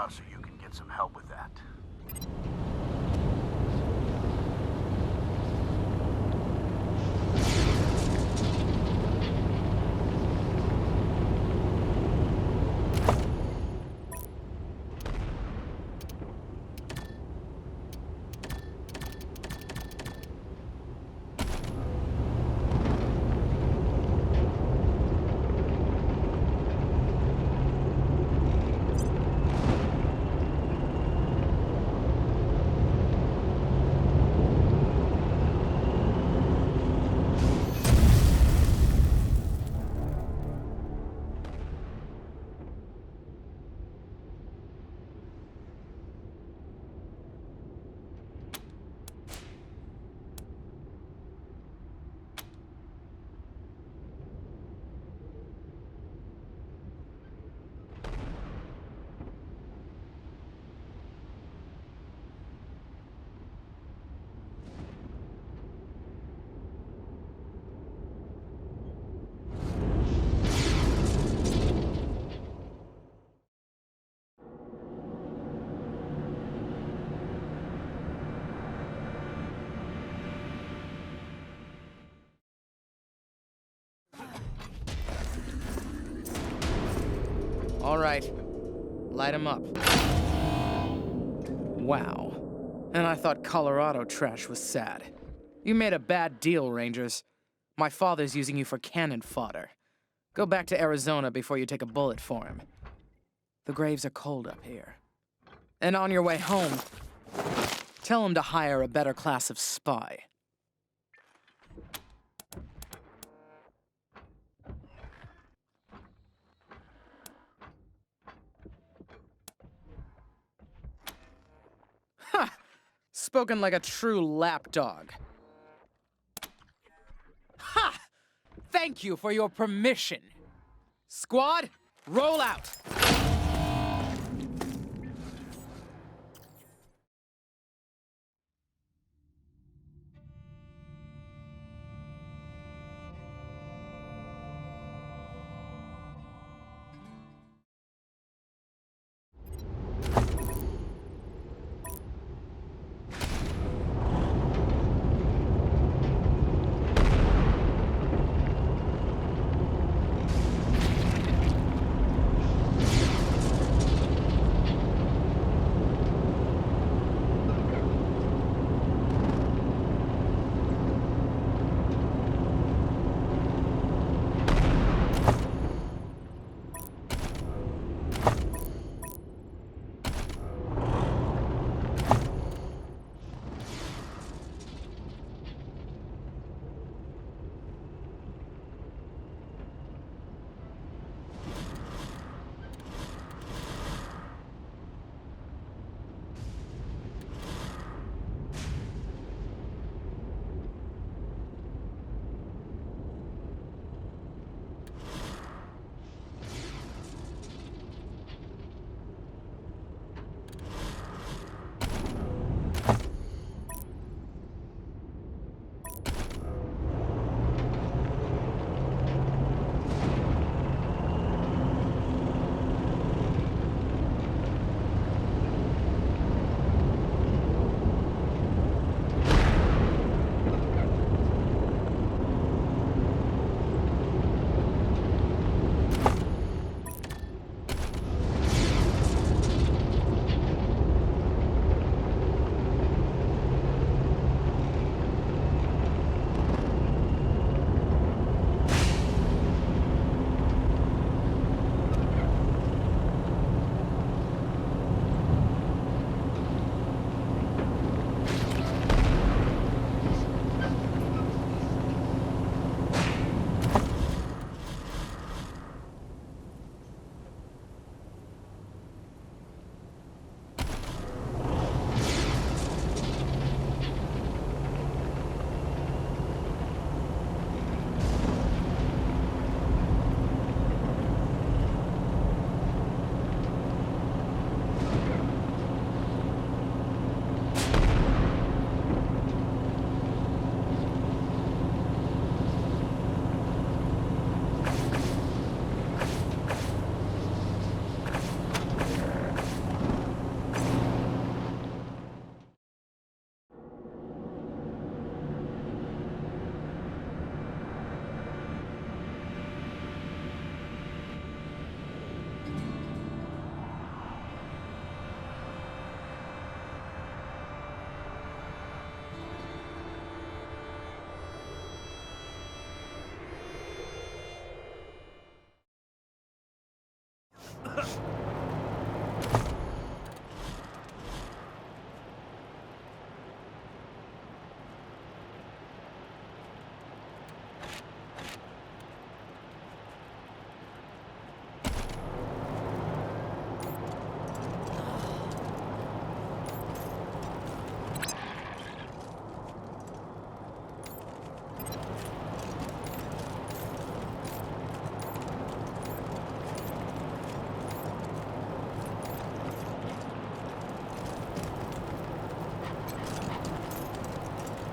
so you can get some help with that. All right, light 'em up. Wow. And I thought Colorado trash was sad. You made a bad deal, Rangers. My father's using you for cannon fodder. Go back to Arizona before you take a bullet for him. The graves are cold up here. And on your way home, tell him to hire a better class of spy. Ha! Spoken like a true lapdog. Ha! Thank you for your permission. Squad, roll out!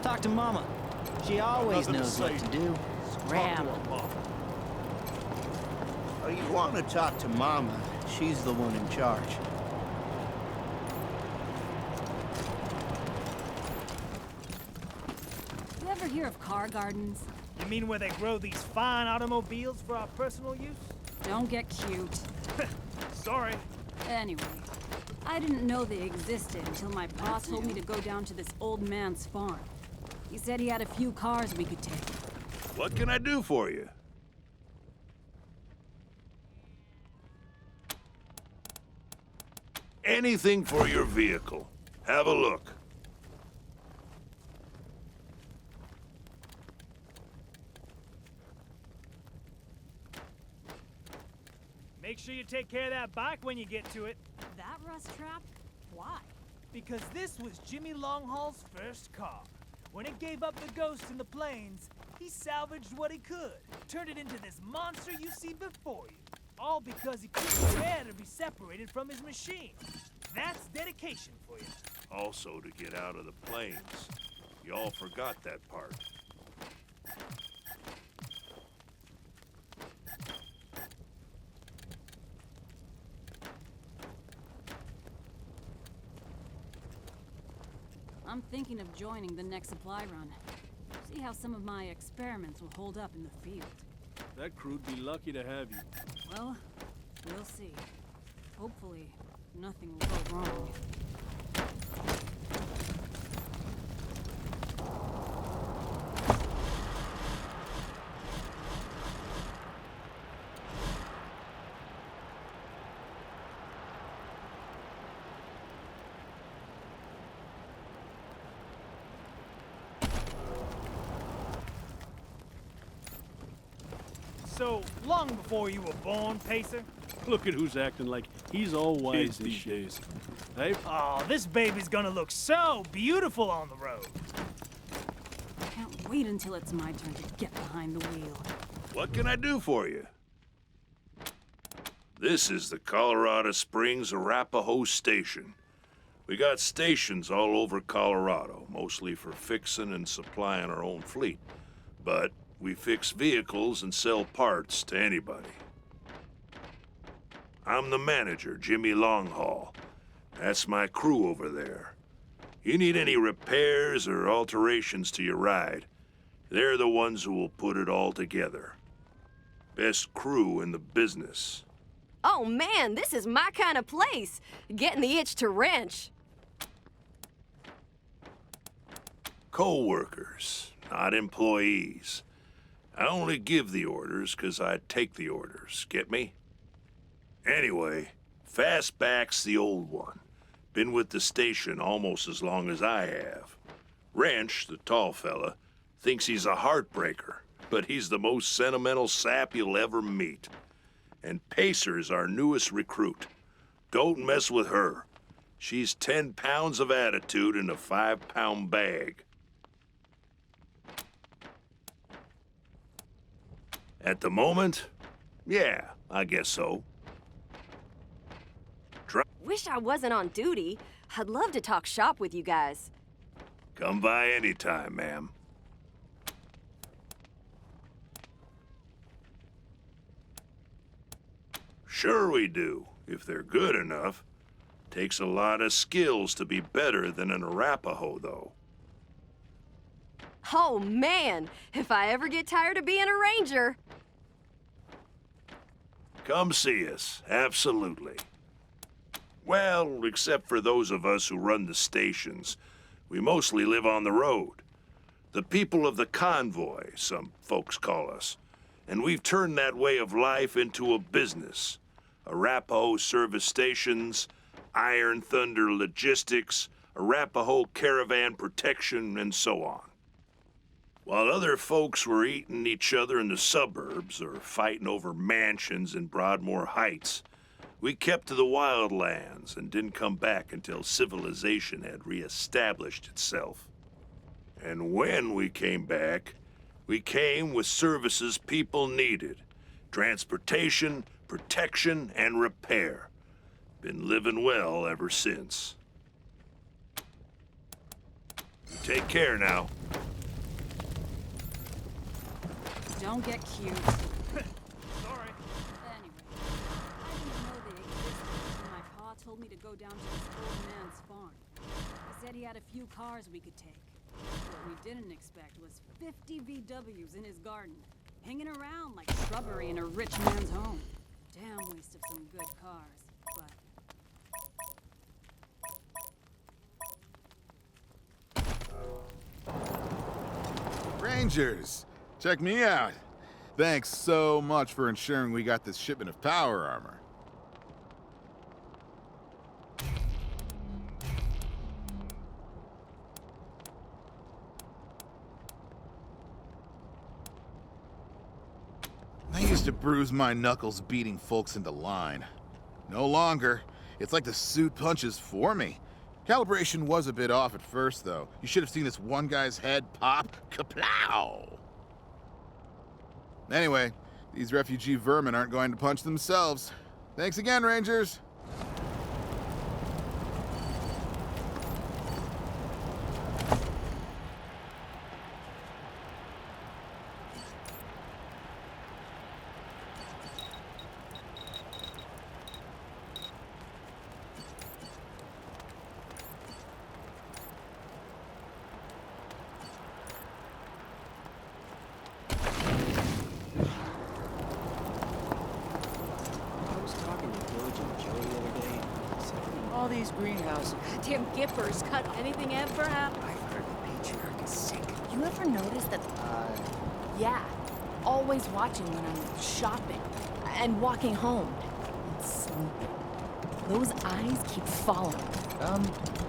talk to Mama. She always Nothing to knows what say. to do. Talk to her, Mom. Oh, you want to talk to Mama. She's the one in charge. You ever hear of car gardens? You mean where they grow these fine automobiles for our personal use? Don't get cute. Sorry. Anyway, I didn't know they existed until my boss told me to go down to this old man's farm. He said he had a few cars we could take. What can I do for you? Anything for your vehicle. Have a look. Make sure you take care of that bike when you get to it. That rust trap? Why? Because this was Jimmy Longhaul's first car. When it gave up the ghost in the plains, he salvaged what he could, turned it into this monster you see before you. All because he couldn't bear to be separated from his machine. That's dedication for you. Also to get out of the plains. You all forgot that part. I'm thinking of joining the next supply run. See how some of my experiments will hold up in the field. That crew'd be lucky to have you. Well, we'll see. Hopefully, nothing will go wrong. So, long before you were born, Pacer? Look at who's acting like he's all wise these days. Hey, Oh, this baby's gonna look so beautiful on the road. Can't wait until it's my turn to get behind the wheel. What can I do for you? This is the Colorado Springs Arapahoe Station. We got stations all over Colorado, mostly for fixing and supplying our own fleet. But we fix vehicles and sell parts to anybody. I'm the manager, Jimmy Longhaul. That's my crew over there. You need any repairs or alterations to your ride, they're the ones who will put it all together. Best crew in the business. Oh man, this is my kind of place. Getting the itch to wrench. Co-workers, not employees. I only give the orders 'cause I take the orders, get me? Anyway, Fastback's the old one. Been with the station almost as long as I have. Wrench, the tall fella, thinks he's a heartbreaker, but he's the most sentimental sap you'll ever meet. And Pacer's our newest recruit. Don't mess with her. She's 10 pounds of attitude in a 5-pound bag. At the moment, yeah, I guess so. Wish I wasn't on duty. I'd love to talk shop with you guys. Come by anytime, ma'am. Sure we do, if they're good enough. Takes a lot of skills to be better than an Arapahoe, though. Oh man, if I ever get tired of being a ranger. Come see us, absolutely. Well, except for those of us who run the stations, we mostly live on the road. The people of the convoy, some folks call us. And we've turned that way of life into a business. Arapahoe service stations, Iron Thunder logistics, Arapahoe caravan protection, and so on. While other folks were eating each other in the suburbs or fighting over mansions in Broadmoor Heights, we kept to the wildlands and didn't come back until civilization had reestablished itself. And when we came back, we came with services people needed. Transportation, protection, and repair. Been living well ever since. You take care now. don't get cute. Sorry. Anyway, I didn't know they existed until my pa told me to go down to this old man's farm. He said he had a few cars we could take. What we didn't expect was 50 VWs in his garden, hanging around like shrubbery in a rich man's home. Damn waste of some good cars, but... Rangers, check me out. Thanks so much for ensuring we got this shipment of power armor. I used to bruise my knuckles beating folks into line. No longer. It's like the suit punches for me. Calibration was a bit off at first, though. You should have seen this one guy's head pop. Kaplow! Anyway, these refugee vermin aren't going to punch themselves. Thanks again, Rangers. All these greenhouses. Damn gippers cut anything ever happen. I've heard the patriarch is sick. You ever notice that? Yeah. Always watching when I'm shopping and walking home and sleeping. Those eyes keep following.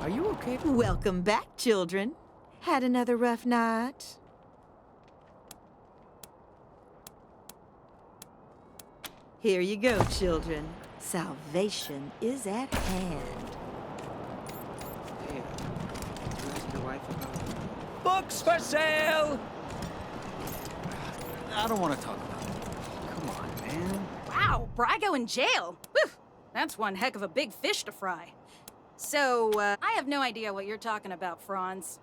Are you okay? Welcome back, children. Had another rough night? Here you go, children. Salvation is at hand. Hey, you ask your wife about... Books for sale! I don't want to talk about it. Come on, man. Wow, Brago in jail. Whew, that's one heck of a big fish to fry. So, I have no idea what you're talking about, Franz.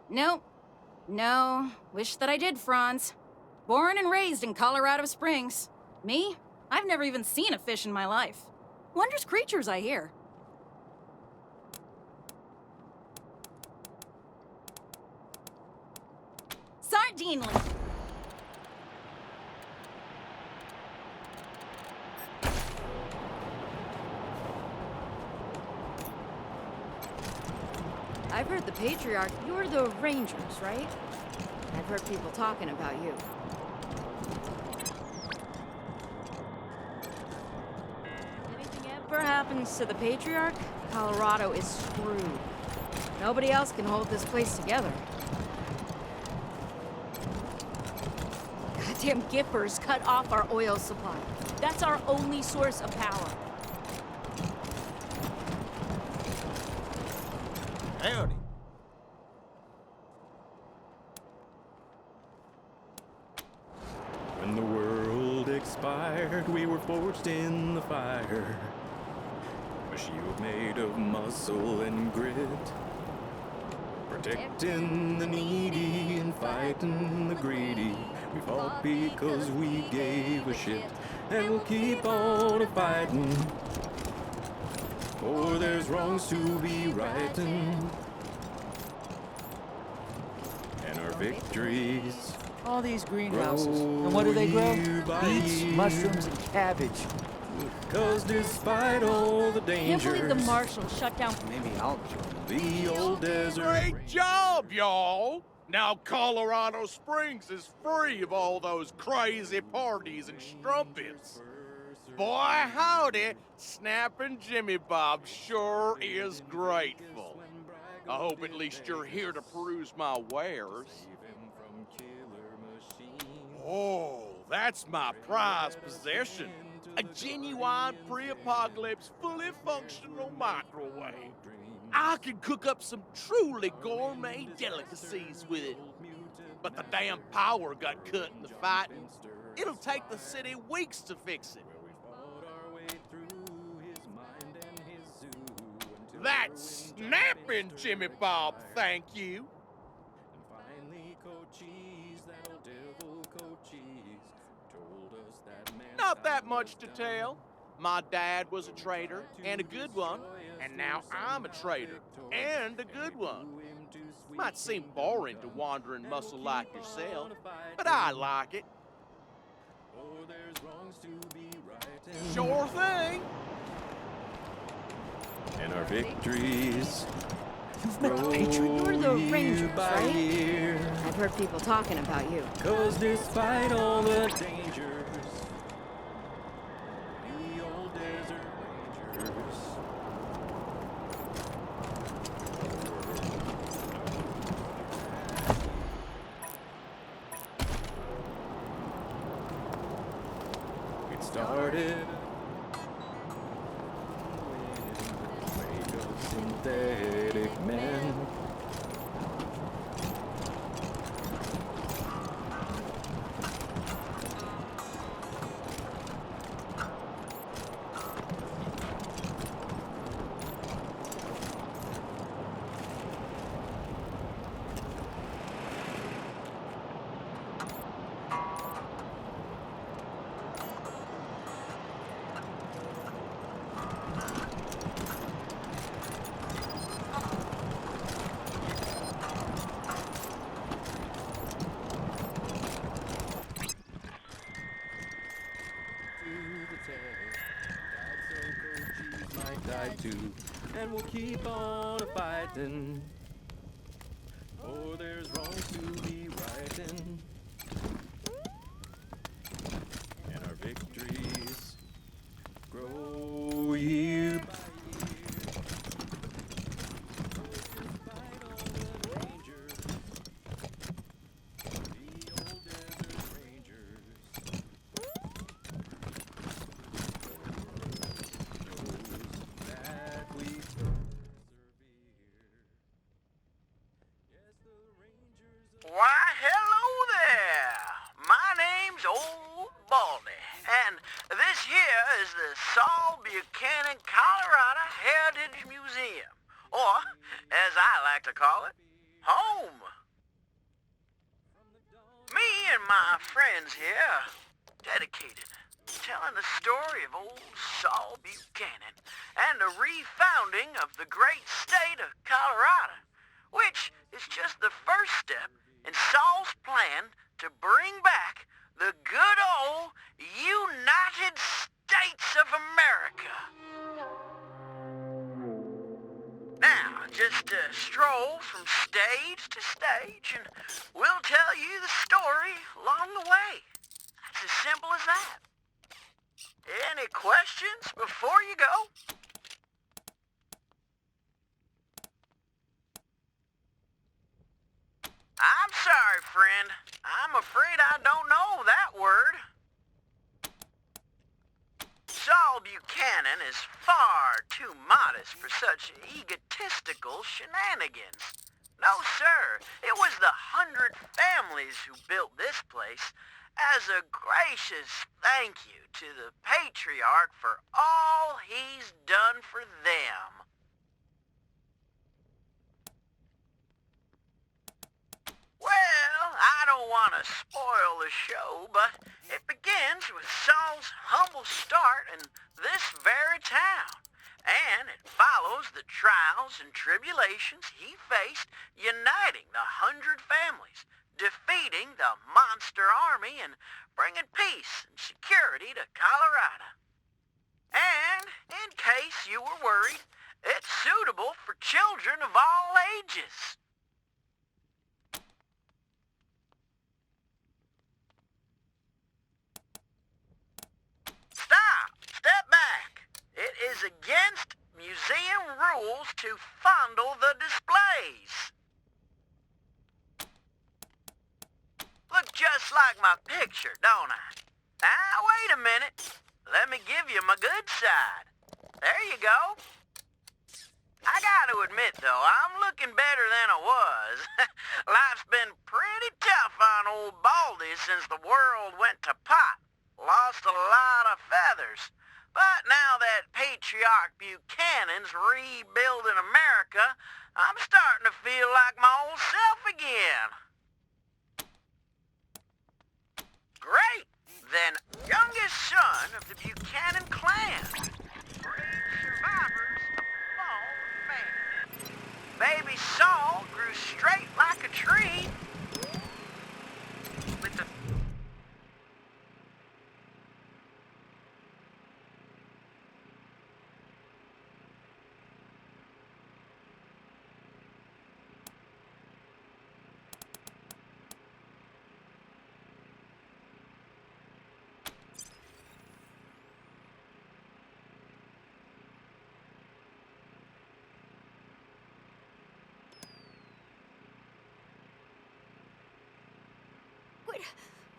Nope. No, wish that I did, Franz. Born and raised in Colorado Springs. Me? I've never even seen a fish in my life. Wondrous creatures, I hear. Sardinely. I've heard the patriarch. You're the Rangers, right? I've heard people talking about you. Anything ever happens to the patriarch, Colorado is screwed. Nobody else can hold this place together. Goddamn gippers cut off our oil supply. That's our only source of power. Howdy. When the world expired, we were forged in the fire. A shield made of muscle and grit. Protecting the needy and fighting the greedy. We fought because we gave a shit. And we'll keep on fighting. For there's wrongs to be righting. And our victories All these greenhouses. And what do they grow? Beets, mushrooms, and cabbage. 'cause despite all the Can't believe the dangers, marshal shut down. Maybe I'll join. the old desert Great job, y'all! Now Colorado Springs is free of all those crazy parties and strumpets. Boy, howdy, Snappin' Jimmy Bob sure is grateful. I hope at least you're here to peruse my wares. Oh, that's my prized possession. A genuine pre-apocalypse, fully functional microwave. I could cook up some truly gourmet delicacies with it. But the damn power got cut in the fighting. It'll take the city weeks to fix it. That's snapping, Jimmy Bob, thank you. Not that much to tell. My dad was a traitor, and a good one, and now I'm a traitor, and a good one. Might seem boring to wandering muscle like yourself, but I like it. Sure thing. And our victories You've met the Patriot. You're the year Rangers, by right? year. I've heard people talking about you. 'Cause despite all the dangers, the old desert rangers. It started with a of synthetic men. And we'll keep on fighting. Oh, there's wrongs to be righting. And our victories grow year by year. Despite all the dangers, the old desert rangers. Why, hello there. My name's Old Baldy, and this here is the Saul Buchanan, Colorado Heritage Museum, or, as I like to call it, home. Me and my friends here are dedicated to telling the story of old Saul Buchanan and the refounding of the great state of Colorado, which is just the first step in Saul's plan to bring back the good old United States of America. Now, just stroll from stage to stage, and we'll tell you the story along the way. It's as simple as that. Any questions before you go? I'm sorry, friend. I'm afraid I don't know that word. Saul Buchanan is far too modest for such egotistical shenanigans. No, sir. It was the 100 families who built this place as a gracious thank you to the patriarch for all he's done for them. Well, I don't want to spoil the show, but it begins with Saul's humble start in this very town, and it follows the trials and tribulations he faced uniting the 100 families, defeating the monster army, and bringing peace and security to Colorado. And, in case you were worried, it's suitable for children of all ages. Stop! Step back! It is against museum rules to fondle the displays. Look just like my picture, don't I? Now, wait a minute. Let me give you my good side. There you go. I gotta admit, though, I'm looking better than I was. Life's been pretty tough on old Baldy since the world went to pot. Lost a lot of feathers. But now that Patriarch Buchanan's rebuilding America, I'm starting to feel like my old self again. Great! then youngest son of the Buchanan clan. Brave survivors of the fall of man. Baby Saul grew straight like a tree. With the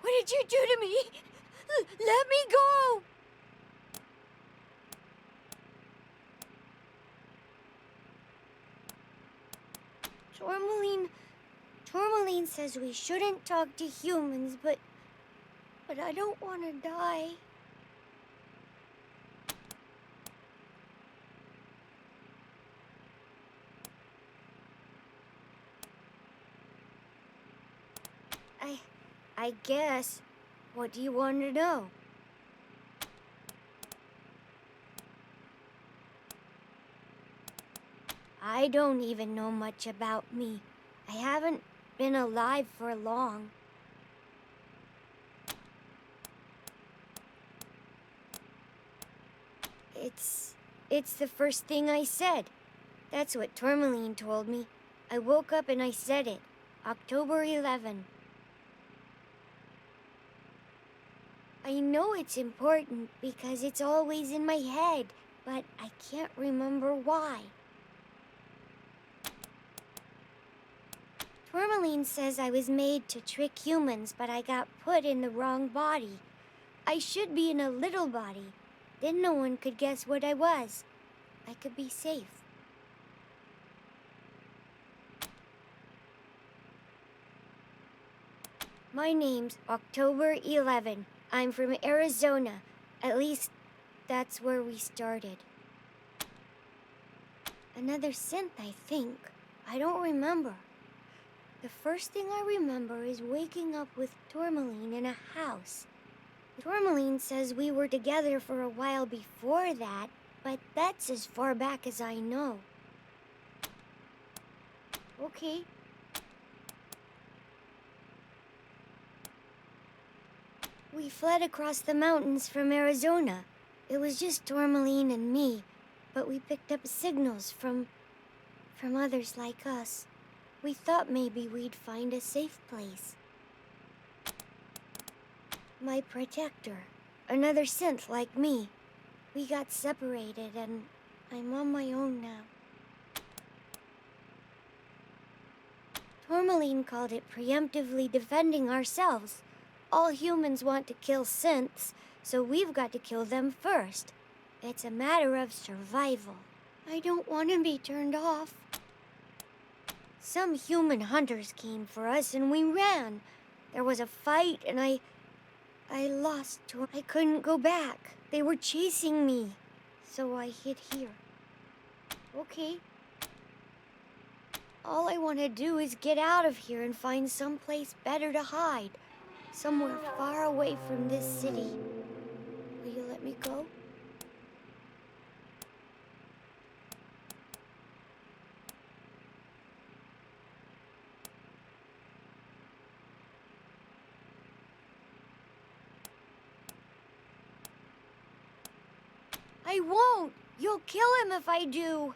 What did you do to me? Let me go! Tourmaline says we shouldn't talk to humans, but I don't want to die. I guess. What do you want to know? I don't even know much about me. I haven't been alive for long. It's the first thing I said. That's what Tourmaline told me. I woke up and I said it. October 11. I know it's important because it's always in my head, but I can't remember why. Tourmaline says I was made to trick humans, but I got put in the wrong body. I should be in a little body. Then no one could guess what I was. I could be safe. My name's October 11. I'm from Arizona. At least, that's where we started. Another synth, I think. I don't remember. The first thing I remember is waking up with Tourmaline in a house. Tourmaline says we were together for a while before that, but that's as far back as I know. Okay. We fled across the mountains from Arizona. It was just Tourmaline and me, but we picked up signals from others like us. We thought maybe we'd find a safe place. My protector, another synth like me. We got separated and I'm on my own now. Tourmaline called it preemptively defending ourselves. All humans want to kill synths, so we've got to kill them first. It's a matter of survival. I don't want to be turned off. Some human hunters came for us and we ran. There was a fight and I lost. I couldn't go back. They were chasing me, so I hid here. Okay. All I want to do is get out of here and find someplace better to hide. Somewhere far away from this city. Will you let me go? I won't! You'll kill him if I do!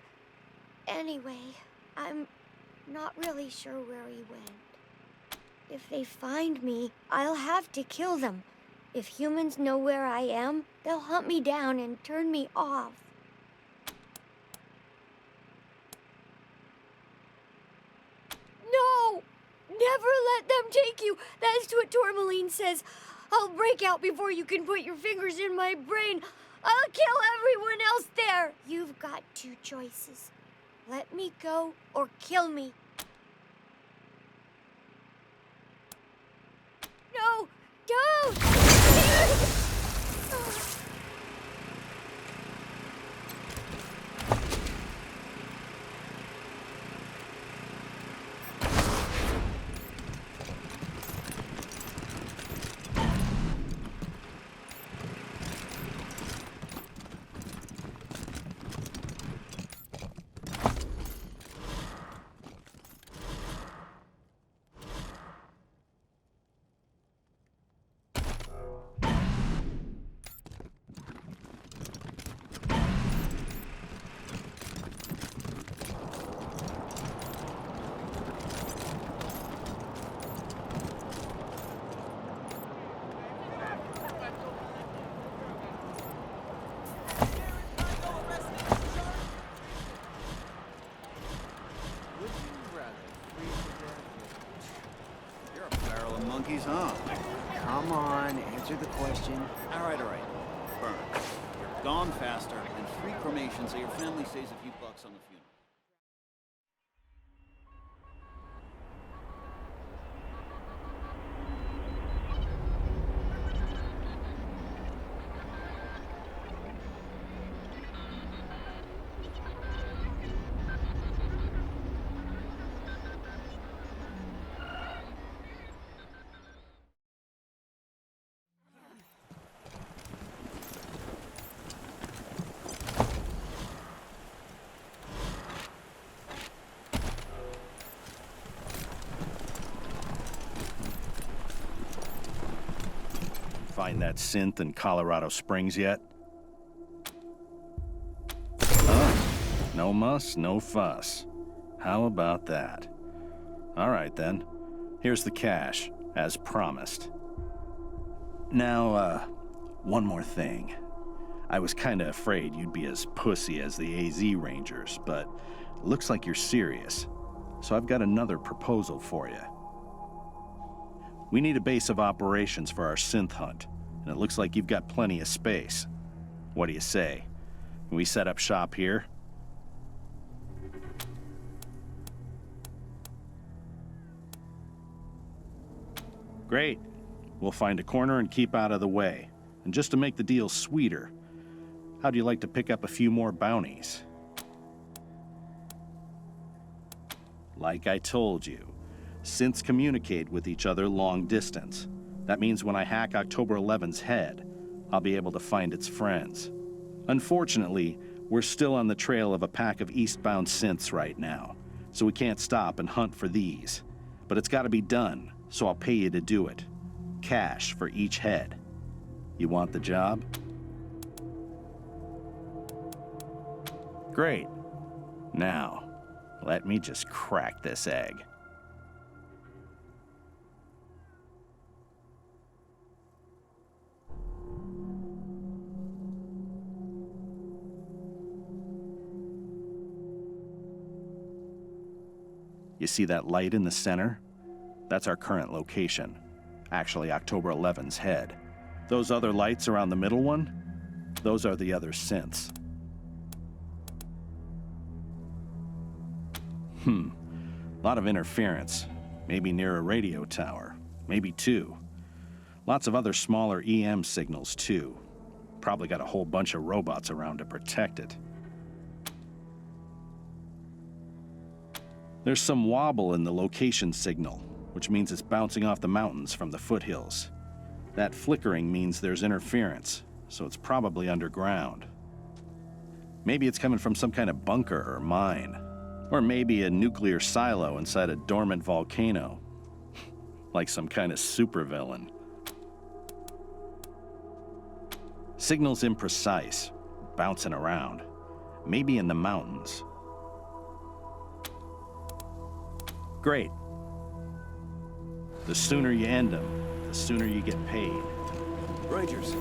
Anyway, I'm not really sure where he went. If they find me, I'll have to kill them. If humans know where I am, they'll hunt me down and turn me off. No! Never let them take you! That's what Tourmaline says. I'll break out before you can put your fingers in my brain. I'll kill everyone else there! You've got two choices. Let me go or kill me. No! Don't! he's home. Come on, answer the question. All right. Burn. You're gone faster, and free cremation so your family saves a few bucks on the funeral. Find that synth in Colorado Springs yet? No muss, no fuss. How about that? All right, then. Here's the cash, as promised. Now, one more thing. I was kinda afraid you'd be as pussy as the AZ Rangers, but it looks like you're serious. So I've got another proposal for you. We need a base of operations for our synth hunt, and it looks like you've got plenty of space. What do you say? Can we set up shop here? Great. We'll find a corner and keep out of the way. And just to make the deal sweeter, how'd you like to pick up a few more bounties? Like I told you, synths communicate with each other long distance. That means when I hack October 11's head, I'll be able to find its friends. Unfortunately, we're still on the trail of a pack of eastbound synths right now, so we can't stop and hunt for these. But it's got to be done, so I'll pay you to do it. Cash for each head. You want the job? Great. Now, let me just crack this egg. You see that light in the center? That's our current location. Actually, October 11's head. Those other lights around the middle one? Those are the other synths. Lot of interference. Maybe near a radio tower. Maybe two. Lots of other smaller EM signals, too. Probably got a whole bunch of robots around to protect it. There's some wobble in the location signal, which means it's bouncing off the mountains from the foothills. That flickering means there's interference, so it's probably underground. Maybe it's coming from some kind of bunker or mine. Or maybe a nuclear silo inside a dormant volcano. Like some kind of supervillain. Signal's imprecise, bouncing around. Maybe in the mountains. Great. The sooner you end them, the sooner you get paid. Rangers,